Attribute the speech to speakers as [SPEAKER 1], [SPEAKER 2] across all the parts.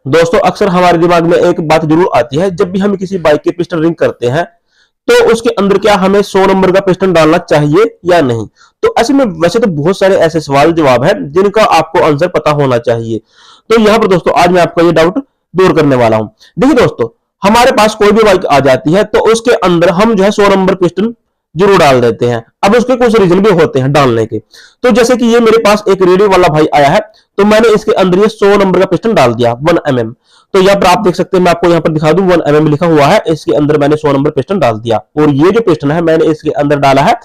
[SPEAKER 1] दोस्तों अक्सर हमारे दिमाग में एक बात जरूर आती है, जब भी हम किसी बाइक के पिस्टन रिंग करते हैं तो उसके अंदर क्या हमें 100 नंबर का पिस्टन डालना चाहिए या नहीं। तो ऐसे में वैसे तो बहुत सारे ऐसे सवाल जवाब है जिनका आपको आंसर पता होना चाहिए। तो यहाँ पर दोस्तों आज मैं आपका ये डाउट दूर करने वाला हूं। देखिए दोस्तों, हमारे पास कोई भी बाइक आ जाती है तो उसके अंदर हम जो है 100 नंबर पिस्टन जरूर डाल देते हैं। अब उसके कुछ रीजन भी होते हैं डालने के। तो जैसे कि ये मेरे पास एक रेडियो वाला भाई आया है, तो मैंने इसके अंदर ये 100 नंबर का पिस्टन डाल दिया 1 mm। तो यहाँ पर आप देख सकते हैं, मैं आपको यहाँ पर दिखा दूं 1 mm लिखा हुआ है, इसके अंदर मैंने 100 नंबर पिस्टन डाल दिया। और ये जो पिस्टन है मैंने इसके अंदर डाला है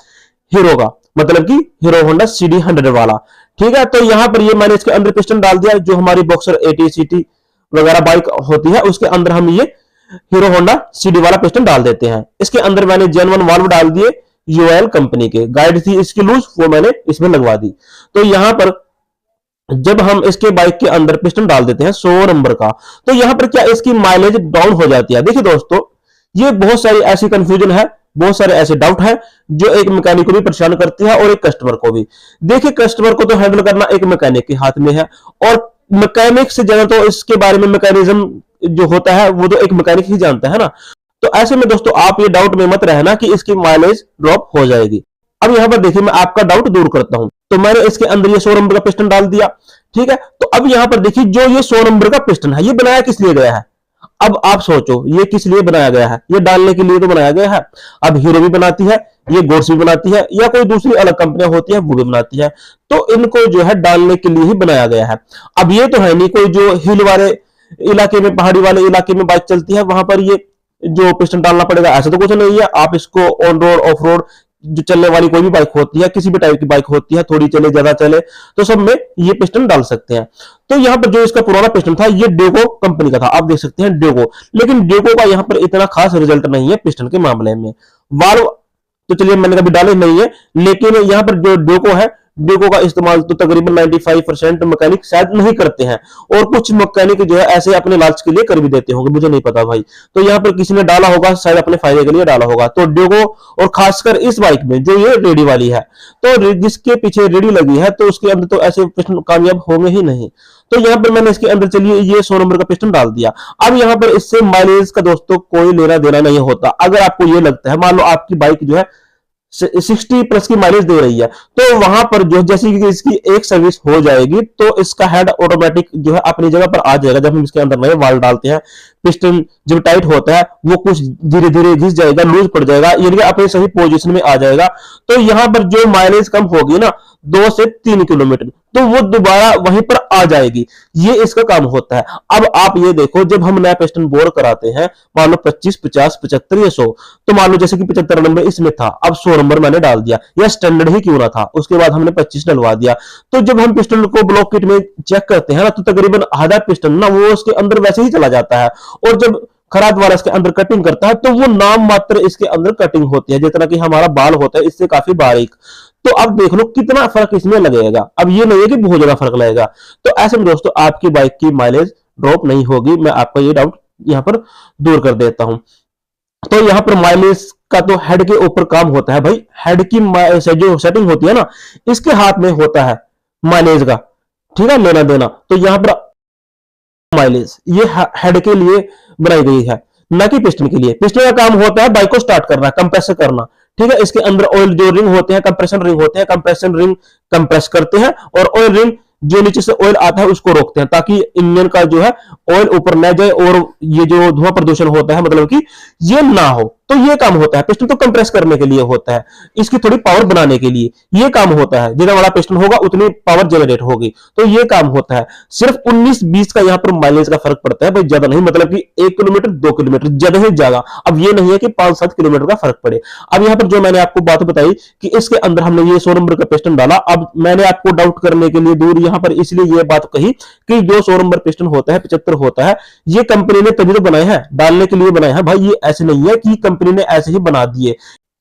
[SPEAKER 1] हीरो का, मतलब कि हीरो होंडा CD100 वाला। ठीक है, तो यहाँ पर ये मैंने इसके अंदर पिस्टन डाल दिया। जो हमारी बॉक्सर AT CT वगैरह बाइक होती है उसके अंदर हम ये हीरो होंडा CD वाला पिस्टन डाल देते हैं। इसके अंदर मैंने Gen1 वाल्व डाल दिए, UL कंपनी के। गाइड थी इसकी लूज, वो मैंने इसमें लगवा दी। तो यहां पर जब हम इसके बाइक के अंदर पिस्टन डाल देते हैं 100 नंबर का, तो यहां पर क्या इसकी माइलेज डाउन हो जाती है। देखिए दोस्तों, ये बहुत सारी ऐसी कंफ्यूजन है, बहुत सारे ऐसे डाउट है जो एक मैकेनिक को भी परेशान करती है और एक कस्टमर को भी। देखिए, कस्टमर को तो हैंडल करना एक मैकेनिक के हाथ में है, और मैकेनिक से ज्यादा तो इसके बारे में मैकेनिज्म जो होता है वो तो एक मैकेनिक ही जानता है ना। तो ऐसे में दोस्तों आप ये डाउट में मत रहना कि इसकी माइलेज ड्रॉप हो जाएगी। अब यहां पर देखिए, मैं आपका डाउट दूर करता हूं। तो मैंने इसके अंदर ये 100 नंबर का पिस्टन डाल दिया। ठीक है, तो अब यहां पर देखिए, जो ये 100 नंबर का पिस्टन है ये बनाया किस लिए गया है। अब आप सोचो ये किस लिए बनाया गया है। ये डालने के लिए तो बनाया गया है। अब हीरो भी बनाती है, ये गोड्स भी बनाती है, या कोई दूसरी अलग कंपनियां होती है वो भी बनाती है। तो इनको जो है डालने के लिए ही बनाया गया है। अब ये तो है नहीं कोई जो हिल वाले इलाके में, पहाड़ी वाले इलाके में बाइक चलती है वहां पर ये जो पिस्टन डालना पड़ेगा, ऐसा तो कुछ नहीं है। आप इसको ऑन रोड ऑफ रोड जो चलने वाली कोई भी बाइक होती है, किसी भी टाइप की बाइक होती है, थोड़ी चले ज्यादा चले, तो सब में ये पिस्टन डाल सकते हैं। तो यहाँ पर जो इसका पुराना पिस्टन था ये ड्यूको कंपनी का था, आप देख सकते हैं ड्यूको। लेकिन ड्यूको का यहाँ पर इतना खास रिजल्ट नहीं है पिस्टन के मामले में। वाल्व तो चलिए मैंने कभी डाले नहीं है, लेकिन यहाँ पर जो ड्यूको है, ड्यूको का इस्तेमाल तो तकरीबन 95% मैकेनिक शायद नहीं करते हैं, और कुछ मैकेनिक जो है ऐसे अपने लालच के लिए कर भी देते होंगे, मुझे नहीं पता भाई। तो यहाँ पर किसी ने डाला होगा, शायद अपने फायदे के लिए डाला होगा। तो ड्यूको, और खासकर इस बाइक में जो ये रेडी वाली है, तो जिसके पीछे रेडी लगी है तो उसके अंदर तो ऐसे पिस्टन कामयाब होंगे ही नहीं। तो यहाँ पर मैंने इसके अंदर चलिए ये 100 नंबर का पिस्टन डाल दिया। अब यहाँ पर इससे माइलेज का दोस्तों कोई लेना देना नहीं होता। अगर आपको ये लगता है, मान लो आपकी बाइक जो है 60+ की माइलेज दे रही है, तो वहां पर जो जैसे कि इसकी एक सर्विस हो जाएगी तो इसका हेड ऑटोमेटिक जो है अपनी जगह पर आ जाएगा। जब हम इसके अंदर नए वाल्व डालते हैं, पिस्टन जब टाइट होता है वो कुछ धीरे धीरे घिस जाएगा, लूज पड़ जाएगा, यानी कि अपने सही पोजीशन में आ जाएगा। तो यहां पर जो माइलेज कम होगी ना 2 से 3 किलोमीटर, तो वो दोबारा वहीं पर आ जाएगी। ये इसका काम होता है। अब आप ये देखो, जब हम नया पिस्टन बोर कराते हैं, मान लो 25, 50, 75 या 100, तो मान लो जैसे कि 75 नंबर इसमें था, अब 100 नंबर मैंने डाल दिया, या स्टैंडर्ड ही क्यों ना था, उसके बाद हमने 25 डलवा दिया। तो जब हम पिस्टन को ब्लॉक किट में चेक करते हैं ना, तो तकरीबन आधा पिस्टन ना वो उसके अंदर वैसे ही चला जाता है। और जब खराद वाला इसके अंदर कटिंग करता है तो वो नाम मात्र इसके अंदर कटिंग होती है, जितना कि हमारा बाल होता है इससे काफी बारीक। तो अब देख लो कितना फर्क इसमें लगेगा। अब ये नहीं है कि बहुत ज्यादा फर्क लगेगा। तो ऐसे में दोस्तों आपकी बाइक की माइलेज ड्रॉप नहीं होगी। मैं आपका ये डाउट यहाँ पर दूर कर देता हूं। तो यहाँ पर माइलेज का तो हेड के ऊपर काम होता है भाई। हेड की जो सेटिंग होती है ना, इसके हाथ में होता है माइलेज का, ठीक है, लेना देना। तो यहाँ पर माइलेज ये हेड के लिए बनाई गई है, ना कि पिस्टन के लिए। पिस्टन का काम होता है बाइक को स्टार्ट करना, कंप्रेसर करना। ठीक है, इसके अंदर ऑयल जो रिंग होते हैं, कंप्रेशन रिंग होते हैं, कंप्रेशन रिंग कंप्रेस करते हैं, और ऑयल रिंग जो नीचे से ऑयल आता है उसको रोकते हैं, ताकि इंजन का जो है ऑयल ऊपर न जाए और ये जो धुआं प्रदूषण होता है मतलब कि ये ना हो। तो ये काम होता है। पिस्टन तो कंप्रेस करने के लिए होता है, इसकी थोड़ी पावर बनाने के लिए ये काम होता है। जितना बड़ा पिस्टन होगा उतनी पावर जनरेट होगी, तो ये काम होता है। सिर्फ 19-20 का यहाँ पर माइलेज का फर्क पड़ता है भाई, ज्यादा नहीं, मतलब कि 1 किलोमीटर 2 किलोमीटर ज्यादा ही ज्यादा। अब ये नहीं है कि 5-7 किलोमीटर का फर्क पड़े। अब यहाँ पर जो मैंने आपको बात बताई कि इसके अंदर हमने ये 100 नंबर का पिस्टन डाला, अब मैंने आपको डाउट करने के लिए दूर यहाँ पर इसलिए ये बात कही कि जो 100 नंबर पिस्टन होता है, 75 होता है, ये कंपनी ने तभी तो बनाया है, डालने के लिए बनाया है भाई। ये ऐसे नहीं है कि कंपनी ने ऐसे ही बना दिए।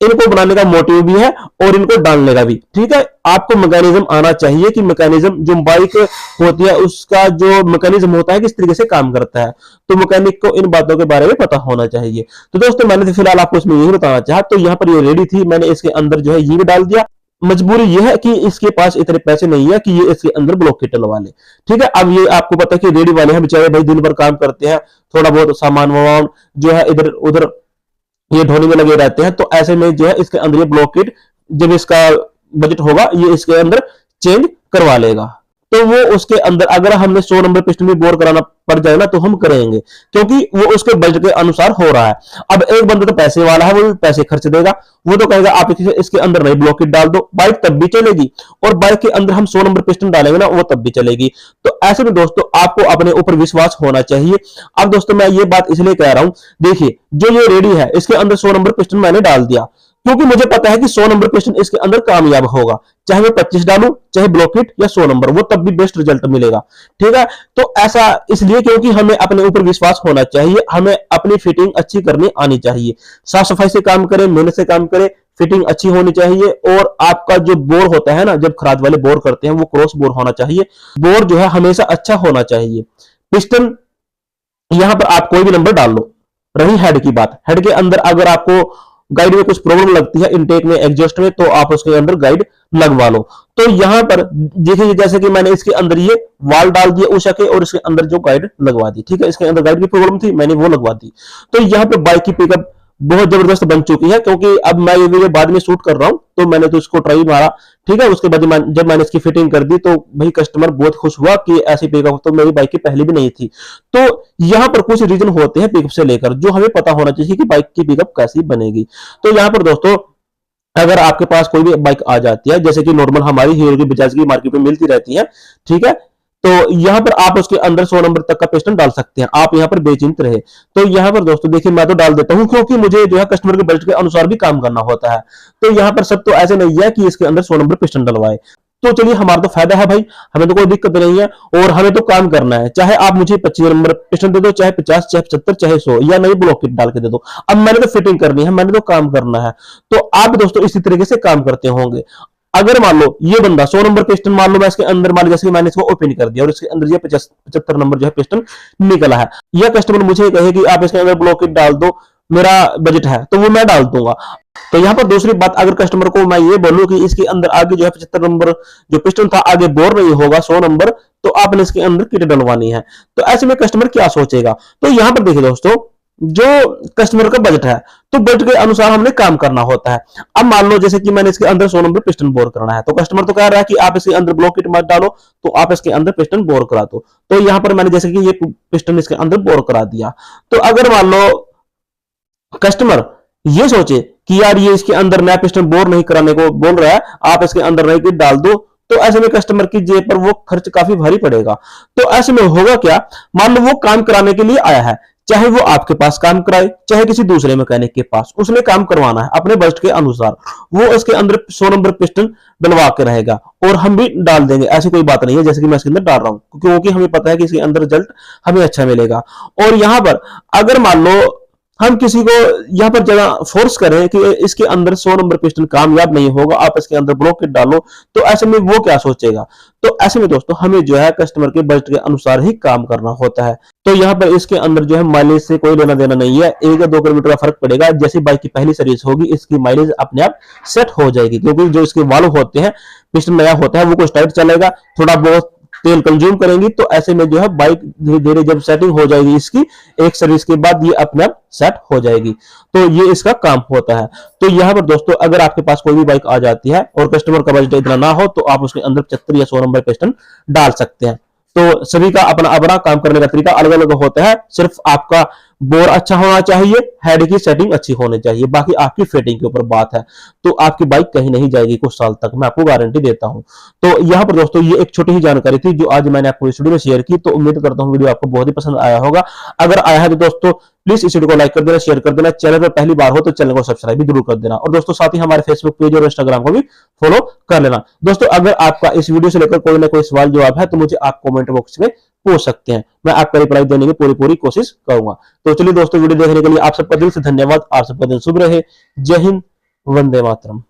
[SPEAKER 1] इनको बनाने का मोटिव भी है और इनको डालने का भी। ठीक है, आपको मैकेनिज्म आना चाहिए कि मैकेनिज्म जो बाइक होती है उसका जो मैकेनिज्म होता है किस तरीके से काम करता है। तो मैकेनिक को इन बातों के बारे में पता होना चाहिए। तो दोस्तों मैंने तो फिलहाल आपको इसमें यही बताना चाहा। तो यहाँ पर ये रेडी थी, मैंने इसके अंदर जो है ये भी डाल दिया। मजबूरी यह है कि इसके पास इतने पैसे नहीं है कि ये इसके अंदर ब्लॉक किट डलवा ले। ठीक है, अब ये आपको पता है कि रेडी वाले हैं बेचारे भाई, दिन भर काम करते हैं, थोड़ा बहुत सामान वामान जो है इधर उधर ये ढोने में लगे रहते हैं, तो ऐसे में जो है इसके अंदर ये ब्लॉक किट जब इसका बजट होगा ये इसके अंदर चेंज करवा लेगा। तो वो उसके अंदर अगर हमने 100 नंबर पिस्टन भी बोर कराना पड़ जाए ना तो हम करेंगे, क्योंकि वो उसके बजट के अनुसार हो रहा है। अब एक बंदा तो पैसे वाला है, वो भी पैसे खर्च देगा, वो तो कहेगा आप इसके अंदर नई ब्लॉक किट डाल दो, बाइक तब भी चलेगी, और बाइक के अंदर हम 100 नंबर पिस्टन डालेंगे ना वो तब भी चलेगी। तो ऐसे में दोस्तों आपको अपने ऊपर विश्वास होना चाहिए। अब दोस्तों मैं ये बात इसलिए कह रहा हूं, देखिए जो ये रेडी है इसके अंदर 100 नंबर पिस्टन मैंने डाल दिया, क्योंकि मुझे पता है कि 100 नंबर पिस्टन इसके अंदर कामयाब होगा, चाहे मैं 25 डालूं, चाहे ब्लॉक किट या 100 नंबर, वो तब भी बेस्ट रिजल्ट मिलेगा। ठीक है, तो ऐसा इसलिए क्योंकि हमें अपने ऊपर विश्वास होना चाहिए, हमें अपनी फिटिंग अच्छी करनी आनी चाहिए, साफ सफाई से काम करें, मेहनत से काम करें, फिटिंग अच्छी होनी चाहिए। और आपका जो बोर होता है ना, जब खराद वाले बोर करते हैं वो क्रॉस बोर होना चाहिए, बोर जो है हमेशा अच्छा होना चाहिए। पिस्टन यहां पर आप कोई भी नंबर डाल लो। रही हेड की बात, हेड के अंदर अगर आपको गाइड में कुछ प्रॉब्लम लगती है, इनटेक में, एग्जॉस्ट में, तो आप उसके अंदर गाइड लगवा लो। तो यहां पर देखिए जैसे कि मैंने इसके अंदर ये वाल डाल दिया उषा के, और इसके अंदर जो गाइड लगवा दी। ठीक है, इसके अंदर गाइड की प्रॉब्लम थी, मैंने वो लगवा दी। तो यहाँ पे बाइक की पिकअप बहुत जबरदस्त बन चुकी है, क्योंकि अब मैं ये वीडियो बाद में शूट कर रहा हूं, तो मैंने तो इसको ट्राई मारा। ठीक है, उसके बाद जब मैंने इसकी फिटिंग कर दी तो भाई कस्टमर बहुत खुश हुआ कि ऐसी पिकअप तो मेरी बाइक की पहले भी नहीं थी। तो यहाँ पर कुछ रीजन होते हैं पिकअप से लेकर, जो हमें पता होना चाहिए कि बाइक की पिकअप कैसी बनेगी। तो यहाँ पर दोस्तों अगर आपके पास कोई भी बाइक आ जाती है, जैसे कि नॉर्मल हमारी हीरो की, बजाज की मार्केट में मिलती रहती है, ठीक है, तो यहाँ पर आप उसके अंदर 100 नंबर तक का पिस्टन डाल सकते हैं, आप यहाँ पर बेचिंत रहे। तो यहाँ पर दोस्तों देखिए मैं तो डाल देता हूँ, क्योंकि मुझे जो है कस्टमर के बजट के अनुसार भी काम करना होता है। तो यहाँ पर सब तो ऐसे नहीं है कि इसके अंदर 100 नंबर पिस्टन डलवाए। तो चलिए हमारा तो फायदा है भाई, हमें तो कोई दिक्कत नहीं है, और हमें तो काम करना है, चाहे आप मुझे 25 नंबर पिस्टन दे दो, चाहे 50, चाहे 75, चाहे 100, या नई ब्लॉक किट डाल के दे दो। अब मैंने तो फिटिंग करनी है, मैंने तो काम करना है। तो आप दोस्तों इसी तरीके से काम करते होंगे। अगर मान लो ये बंदा 100 नंबर पिस्टन, मान लो मैं इसके अंदर, मान लो जैसे मैंने इसको ओपन कर दिया और इसके अंदर ये 75 नंबर जो है पिस्टन निकला है, यह कस्टमर मुझे कहे कि आप इसके अंदर ब्लॉक किट डाल दो, मेरा बजट है, तो वो मैं डाल दूंगा। तो यहाँ पर दूसरी बात, अगर कस्टमर को मैं ये बोलूं कि इसके अंदर आगे जो है 75 नंबर जो पिस्टन था आगे बोर नहीं होगा 100 नंबर, तो आपने इसके अंदर किट डलवानी है, तो ऐसे में कस्टमर क्या सोचेगा। तो यहाँ पर देखिए दोस्तों, जो कस्टमर का बजट है, तो बजट के अनुसार हमने काम करना होता है। अब मान लो जैसे कि मैंने इसके अंदर 100 नंबर पिस्टन बोर करना है, तो कस्टमर तो कह रहा है कि आप इसके अंदर ब्लॉक किट मत डालो, तो आप इसके अंदर पिस्टन बोर करा दो। तो यहाँ पर मैंने जैसे कि ये पिस्टन इसके अंदर बोर करा दिया। तो अगर मान लो कस्टमर ये सोचे कि यार ये इसके अंदर नया पिस्टन बोर नहीं कराने को बोल रहा है, आप इसके अंदर नई किट डाल दो, तो ऐसे में कस्टमर की जेब पर वो खर्च काफी भारी पड़ेगा। तो ऐसे में होगा क्या, मान लो वो काम कराने के लिए आया है, चाहे वो आपके पास काम कराए, चाहे किसी दूसरे मैकेनिक के पास, उसने काम करवाना है अपने बजट के अनुसार, वो इसके अंदर 100 नंबर पिस्टन डलवा के रहेगा, और हम भी डाल देंगे, ऐसी कोई बात नहीं है जैसे कि मैं इसके अंदर डाल रहा हूं, क्योंकि हमें पता है कि इसके अंदर रिजल्ट हमें अच्छा मिलेगा। और यहां पर अगर मान लो हम किसी को यहाँ पर जगह फोर्स करें कि इसके अंदर 100 नंबर पिस्टन कामयाब नहीं होगा, आप इसके अंदर ब्लॉक किट डालो, तो ऐसे में वो क्या सोचेगा। तो ऐसे में दोस्तों हमें जो है कस्टमर के बजट के अनुसार ही काम करना होता है। तो यहाँ पर इसके अंदर जो है माइलेज से कोई लेना देना नहीं है, 1 या 2 किलोमीटर का फर्क पड़ेगा। जैसे बाइक की पहली सर्विस होगी इसकी माइलेज अपने आप सेट हो जाएगी, क्योंकि जो इसके वाल्व होते हैं, पिस्टन नया होता है, वो कुछ टाइट चलेगा, थोड़ा बहुत तेल कंज्यूम करेंगी। तो ऐसे में जो है बाइक धीरे धीरे जब सेटिंग हो जाएगी इसकी, एक सर्विस के बाद ये अपने आप सेट हो जाएगी। तो ये इसका काम होता है। तो यहाँ पर दोस्तों अगर आपके पास कोई भी बाइक आ जाती है और कस्टमर का बजट इतना ना हो, तो आप उसके अंदर 75 या 100 नंबर पिस्टन डाल सकते हैं। तो सभी का अपना अपना काम करने का तरीका अलग अलग होता है। सिर्फ आपका बोर अच्छा होना चाहिए, हेड की सेटिंग अच्छी होनी चाहिए, बाकी आपकी फिटिंग के ऊपर बात है। तो आपकी बाइक कहीं नहीं जाएगी कुछ साल तक, मैं आपको गारंटी देता हूं। तो यहाँ पर दोस्तों ये एक छोटी ही जानकारी थी जो आज मैंने आपको इस वीडियो में शेयर की। तो उम्मीद करता हूँ वीडियो आपको बहुत ही पसंद आया होगा। अगर आया है तो दोस्तों प्लीज इस वीडियो को लाइक कर देना, शेयर कर देना। चैनल पर पहली बार हो तो चैनल को सब्सक्राइब भी जरूर कर देना, और दोस्तों साथ ही हमारे फेसबुक पेज और इंस्टाग्राम को भी फॉलो कर लेना। दोस्तों अगर आपका इस वीडियो से लेकर कोई ना कोई सवाल जवाब है तो मुझे आप कमेंट बॉक्स में पूछ सकते हैं, मैं आपका रिप्लाई देने की पूरी कोशिश करूंगा। तो चलिए दोस्तों वीडियो देखने के लिए आप सबका दिल से धन्यवाद। आप सबका दिन शुभ रहे। जय हिंद, वंदे मातरम।